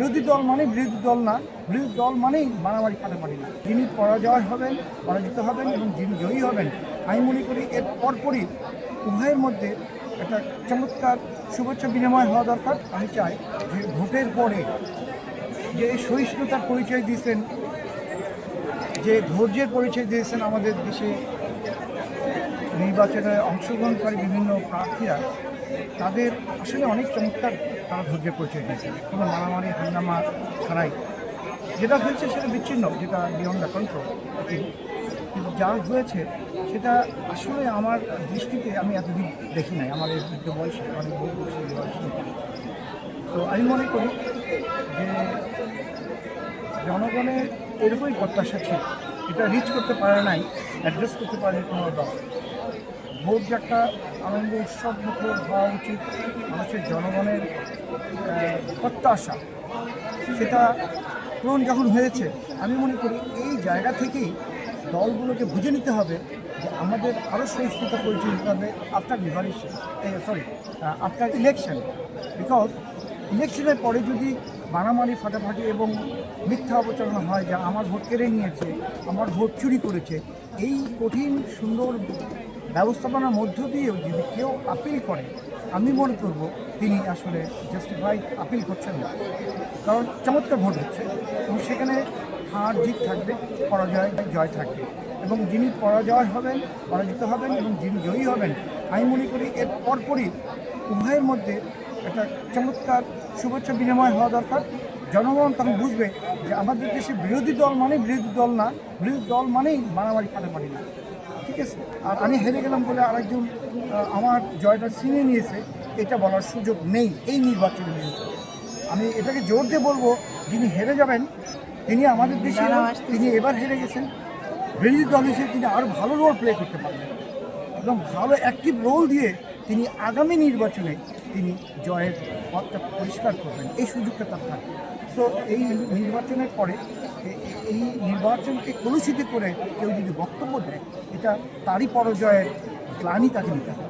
বিরোধী দল মানে বিরোধী দল না, বিরোধী দল মানেই মারামারি ফাটাফাটি না। যিনি পরাজিত হবেন এবং যিনি জয়ী হবেন, আমি মনে করি এর পরপরই উভয়ের মধ্যে একটা চমৎকার শুভেচ্ছা বিনিময় হওয়া দরকার। আমি চাই যে ভোটের পরে যে সহিষ্ণুতার পরিচয় দিয়েছেন, যে ধৈর্যের পরিচয় দিয়েছেন আমাদের দেশে নির্বাচনে অংশগ্রহণকারী বিভিন্ন প্রার্থীরা, তাদের আসলে অনেক চমৎকার তারা ধৈর্যের পরিচয় দিয়েছেন, কোনো মারামারি হাঙ্গামা ছাড়াই। যেটা হয়েছে সেটা বিচ্ছিন্ন, যেটা বিয়ন্ড দ্য কন্ট্রোল, কিন্তু যা হয়েছে সেটা আসলে আমার দৃষ্টিতে আমি এতদিন দেখি নাই। আমার এই বৃদ্ধ বয়সে অনেক বহু বছর বয়সে। তো আমি মনে করি যে জনগণের এরকমই প্রত্যাশা ছিল, এটা রিচ করতে পারে নাই, অ্যাড্রেস করতে পারেনি কোনো দল। ভোট যে একটা আনন্দ উৎসব মুখর হওয়া উচিত, মানুষের জনগণের প্রত্যাশা সেটা পূরণ যখন হয়েছে, আমি মনে করি এই জায়গা থেকেই দলগুলোকে বুঝে নিতে হবে যে আমাদের আরও সহিষ্ণুতা পরিচয় দিতে হবে আফটার আফটার ইলেকশন। বিকজ ইলেকশনের পরে যদি মারামারি ফাটাফাটি এবং মিথ্যা অপচারণা হয় যে আমার ভোট কেড়ে নিয়েছে, আমার ভোট চুরি করেছে, এই কঠিন সুন্দর ব্যবস্থাপনার মধ্য দিয়েও যদি কেউ আপিল করে, আমি মনে করব তিনি আসলে জাস্টিফাইড আপিল করছেন না। কারণ চমৎকার ভোট হচ্ছে এবং সেখানে হার জিত থাকবে, পরাজয় জয় থাকবে, এবং যিনি পরাজিত হবেন এবং যিনি জয়ী হবেন, আমি মনে করি এর পরপরই উভয়ের মধ্যে একটা চমৎকার শুভেচ্ছা বিনিময় হওয়া দরকার। জনগণ তখন বুঝবে যে আমাদের দেশে বিরোধী দল মানে বিরোধী দল না, বিরোধী দল মানেই মারামারি ফাটাফাটি না। ঠিক আছে, আর আমি হেরে গেলাম বলে আরেকজন আমার জয়টা ছিনিয়ে নিয়েছে, এটা বলার সুযোগ নেই এই নির্বাচনের বিরুদ্ধে। আমি এটাকে জোর দিয়ে বলবো, যিনি হেরে যাবেন তিনি আমাদের দেশে, তিনি এবার হেরে গেছেন, বিরোধী দল হিসেবে তিনি আরও ভালো রোল প্লে করতে পারবেন এবং ভালো অ্যাক্টিভ রোল দিয়ে তিনি আগামী নির্বাচনে তিনি জয়ের পথটা পরিষ্কার করবেন, এই সুযোগটা তার থাকবে। সো এই নির্বাচনের পরে এই নির্বাচনকে কলুষিত করে কেউ যদি বক্তব্য দেয়, এটা তারই পরাজয়ের গ্লানি তাকে নিতে হবে।